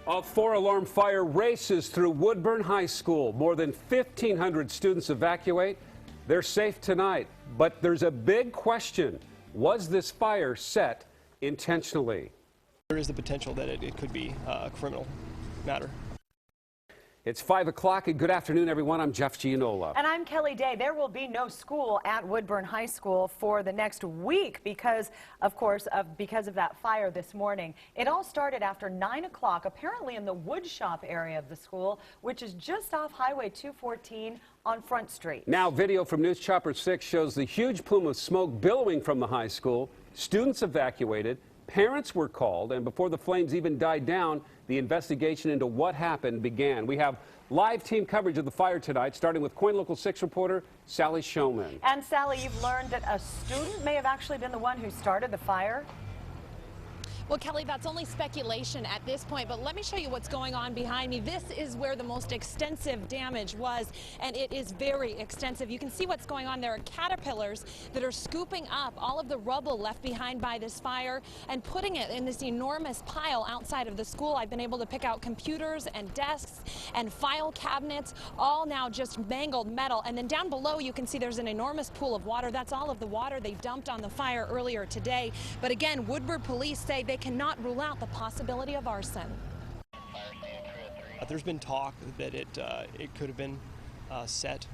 A four-alarm fire races through Woodburn High School. More than 1,500 students evacuate. They're safe tonight, but there's a big question. Was this fire set intentionally? There is the potential that it could be a criminal matter. It's 5 o'clock and good afternoon, everyone. I'm Jeff Gianola. And I'm Kelly Day. There will be no school at Woodburn High School for the next week because of that fire this morning. It all started after 9 o'clock, apparently in the wood shop area of the school, which is just off Highway 214 on Front Street. Now, video from News Chopper 6 shows the huge plume of smoke billowing from the high school. Students evacuated. Parents were called, and before the flames even died down, the investigation into what happened began. We have live team coverage of the fire tonight, starting with KOIN Local 6 reporter Sally Showman. And Sally, you've learned that a student may have actually been the one who started the fire. Well, Kelly, that's only speculation at this point, but let me show you what's going on behind me. This is where the most extensive damage was, and it is very extensive. You can see what's going on. There are caterpillars that are scooping up all of the rubble left behind by this fire and putting it in this enormous pile outside of the school. I've been able to pick out computers and desks and file cabinets, all now just mangled metal. And then down below, you can see there's an enormous pool of water. That's all of the water they dumped on the fire earlier today. But again, Woodburn police say they cannot rule out the possibility of arson. There's been talk that it could have been set.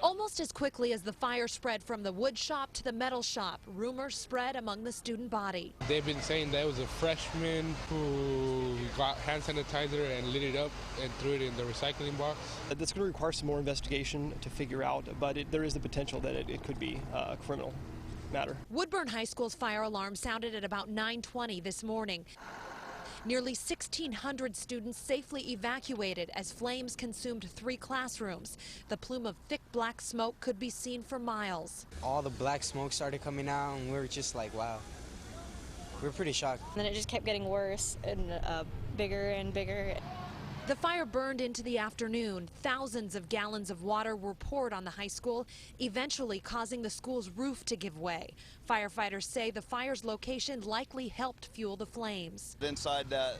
Almost as quickly as the fire spread from the wood shop to the metal shop, rumors spread among the student body. They've been saying there was a freshman who got hand sanitizer and lit it up and threw it in the recycling box. That's going to require some more investigation to figure out, but there is the potential that it could be a criminal matter. Woodburn High School's fire alarm sounded at about 9:20 this morning. Nearly 1,600 students safely evacuated as flames consumed 3 classrooms. The plume of thick black smoke could be seen for miles. All the black smoke started coming out and we were just like, wow. We were pretty shocked. And then it just kept getting worse and bigger and bigger. The fire burned into the afternoon. Thousands of gallons of water were poured on the high school, eventually causing the school's roof to give way. Firefighters say the fire's location likely helped fuel the flames. Inside that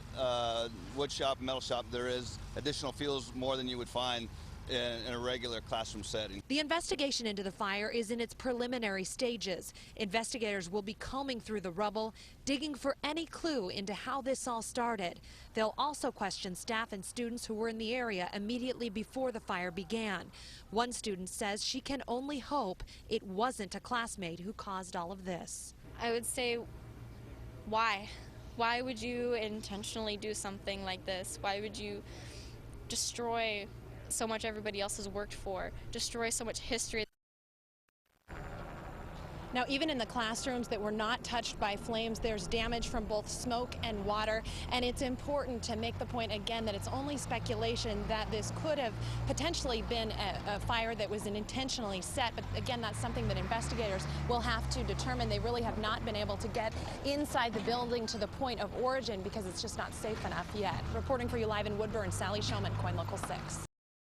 wood shop, metal shop, there is additional fuels more than you would find in a regular classroom setting. The investigation into the fire is in its preliminary stages. Investigators will be combing through the rubble, digging for any clue into how this all started. They'll also question staff and students who were in the area immediately before the fire began. One student says she can only hope it wasn't a classmate who caused all of this. I would say, why? Why would you intentionally do something like this? Why would you destroy so much everybody else has worked for, destroy so much history? Now, even in the classrooms that were not touched by flames, there's damage from both smoke and water, and it's important to make the point again that it's only speculation that this could have potentially been a fire that was intentionally set, but again, that's something that investigators will have to determine. They really have not been able to get inside the building to the point of origin because it's just not safe enough yet. Reporting for you live in Woodburn, Sally Showman, KOIN Local 6.